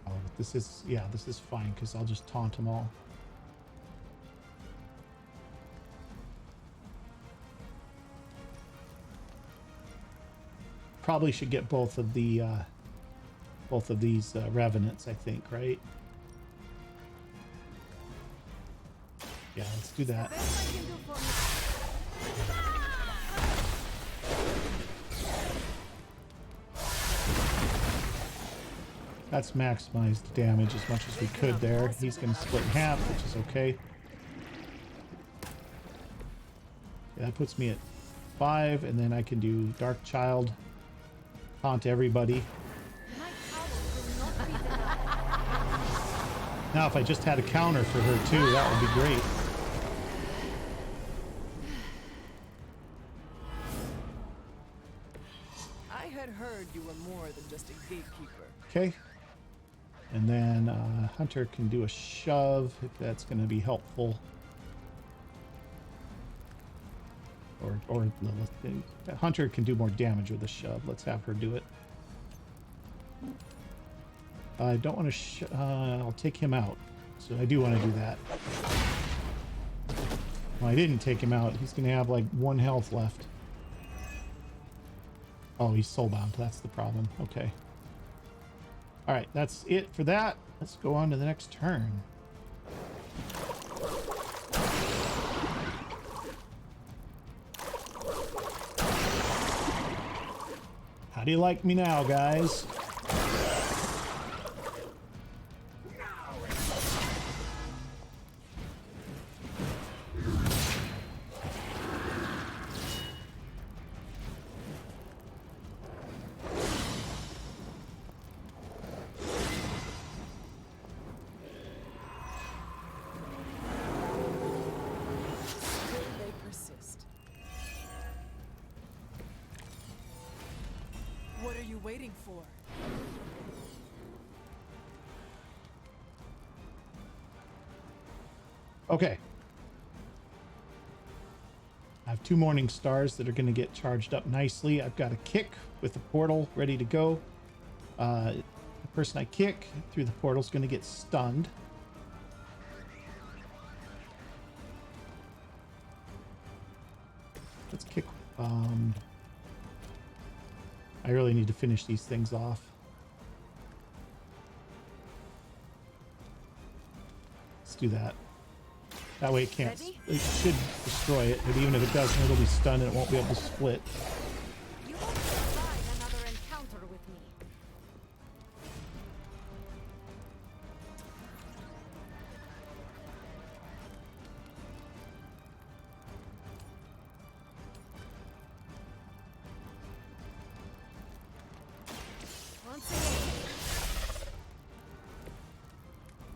Oh, this is, yeah, this is fine because I'll just taunt them all. Probably should get both of these Revenants, I think, right? Yeah, let's do that. That's maximized damage as much as we could there. He's going to split in half, which is okay. Yeah, that puts me at 5, and then I can do Dark Child. Taunt everybody. Now, if I just had a counter for her too, that would be great. I had heard you were more than just a gatekeeper. Okay. And then Hunter can do a shove if that's going to be helpful. Or Lilith. Hunter can do more damage with a shove. Let's have her do it. I don't want to... I'll take him out. So I do want to do that. Well, I didn't take him out. He's going to have like 1 health left. Oh, he's soulbound. That's the problem. Okay. Alright, that's it for that. Let's go on to the next turn. How do you like me now, guys? What are you waiting for? Okay. I have 2 Morning Stars that are going to get charged up nicely. I've got a kick with the portal ready to go. The person I kick through the portal is going to get stunned. Let's kick. I really need to finish these things off. Let's do that. That way it can't. It should destroy it, but even if it doesn't, it'll be stunned and it won't be able to split. You won't survive another encounter with me.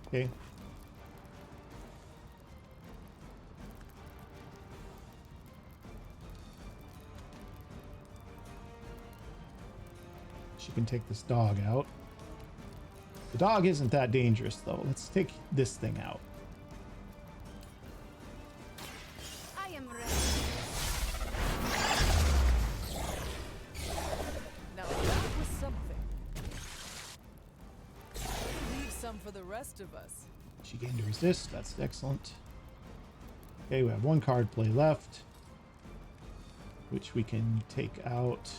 Okay. She can take this dog out. The dog isn't that dangerous, though. Let's take this thing out. I am ready. some for the rest of us. She gained a resist. That's excellent. Okay, we have one card play left, which we can take out.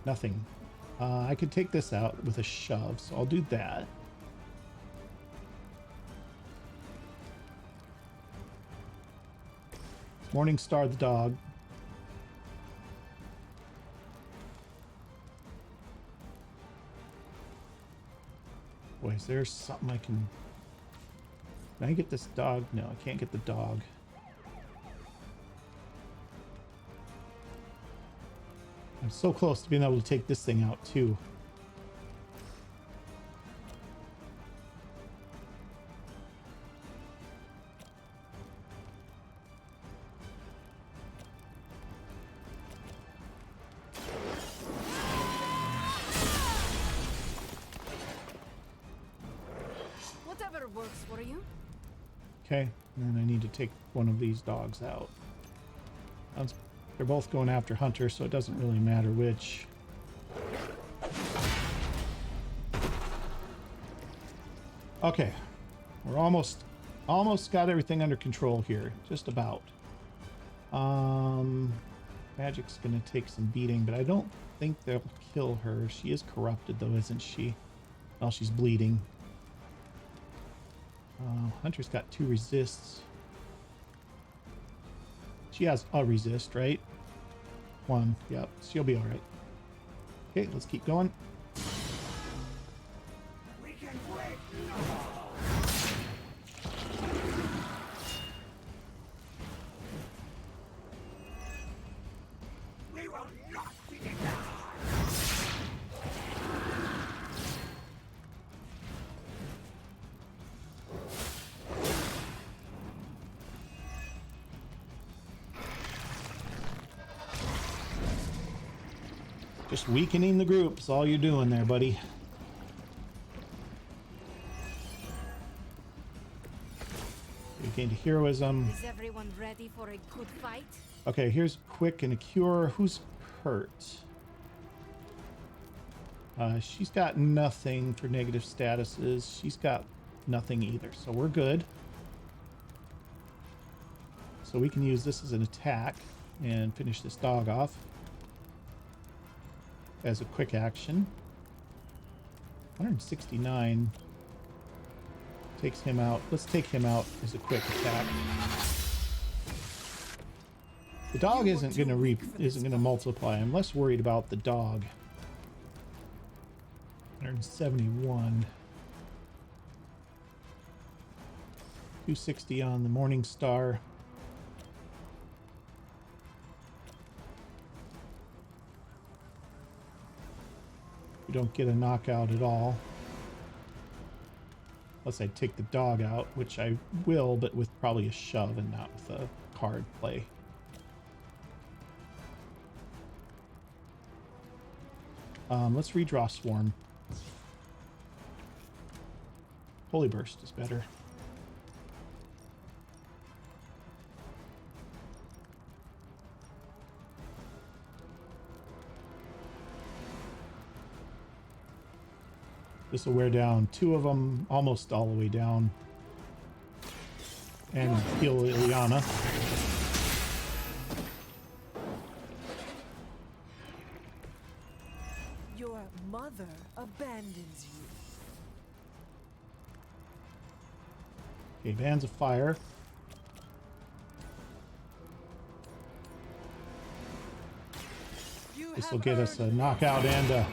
Nothing. I could take this out with a shove, so I'll do that. Morningstar the dog. Boy, is there something I can I get this dog? No, I can't get the dog. I'm so close to being able to take this thing out too. Whatever works for you. Okay, and then I need to take one of these dogs out. They're both going after Hunter, so it doesn't really matter which. Okay, we're almost got everything under control here, just about. Magic's gonna take some beating, but I don't think they'll kill her. She is corrupted though, isn't she? Well, she's bleeding. Hunter's got 2 resists. She has a resist, right? 1. Yep, she'll be all right. Okay, let's keep going. We can break. We will not be denied. Just weakening the group is all you're doing there, buddy. You gained a heroism. Is everyone ready for a good fight? Okay, here's a quick and a cure. Who's hurt? She's got nothing for negative statuses. She's got nothing either, so we're good. So we can use this as an attack and finish this dog off as a quick action. 169 takes him out. Let's take him out as a quick attack. The dog isn't gonna multiply. I'm less worried about the dog. 171. 260 on the Morningstar. We don't get a knockout at all. Unless I take the dog out, which I will, but with probably a shove and not with a card play. Let's redraw Swarm. Holy Burst is better. This will wear down 2 of them, almost all the way down. And heal Ileana. Your mother abandons you. Okay, Bands of Fire. This will get us a knockout and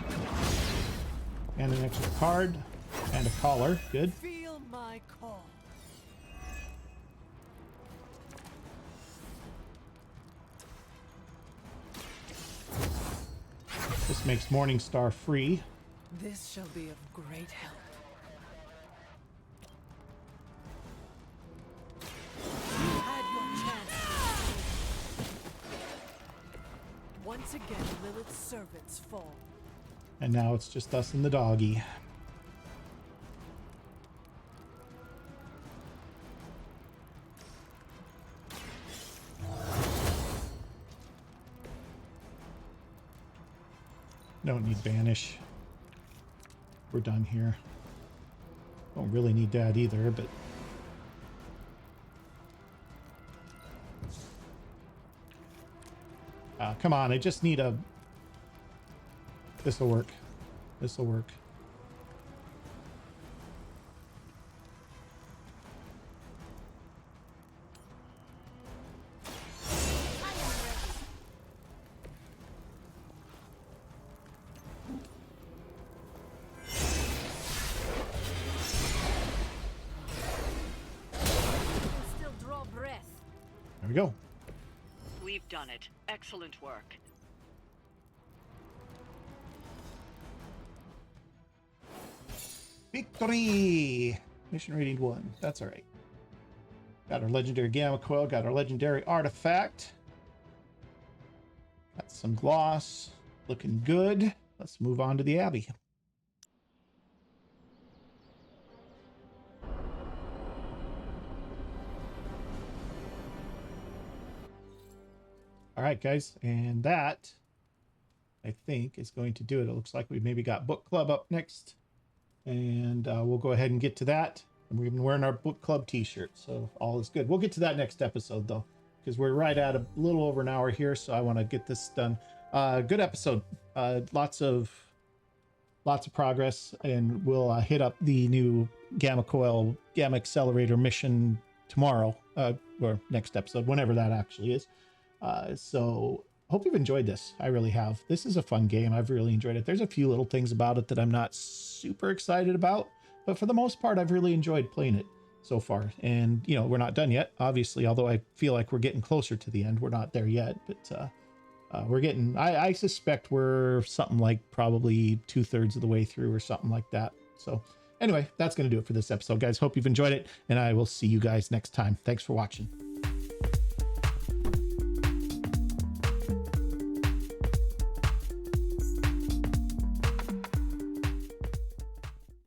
an extra card and a collar. Good. Feel my call. This makes Morningstar free. This shall be of great help. You had your chance. Once again, Lilith's servants fall. And now it's just us and the doggy. Don't need banish. we're done here. Don't really need that either, but... come on, I just need a... This'll work. This'll work. There we go. We've done it. Excellent work. Victory! Mission rating 1. That's all right. Got our legendary gamma coil. Got our legendary artifact. Got some gloss. Looking good. Let's move on to the Abbey. All right, guys, and that, I think, is going to do it. It looks like we maybe got book club up next, and we'll go ahead and get to that. And we've been wearing our book club t-shirt, so all is good. We'll get to that next episode, though, because we're right at a little over an hour here, so I want to get this done. Good episode. Lots of progress, and we'll hit up the new Gamma Coil, Gamma Accelerator mission tomorrow, or next episode, whenever that actually is. So hope you've enjoyed this. I really have. This is a fun game. I've really enjoyed it. There's a few little things about it that I'm not super excited about, but for the most part, I've really enjoyed playing it so far. And, you know, we're not done yet, obviously, although I feel like we're getting closer to the end. We're not there yet, but we're getting, I suspect we're something like probably 2/3 of the way through or something like that. So anyway, that's going to do it for this episode, guys. Hope you've enjoyed it, and I will see you guys next time. Thanks for watching.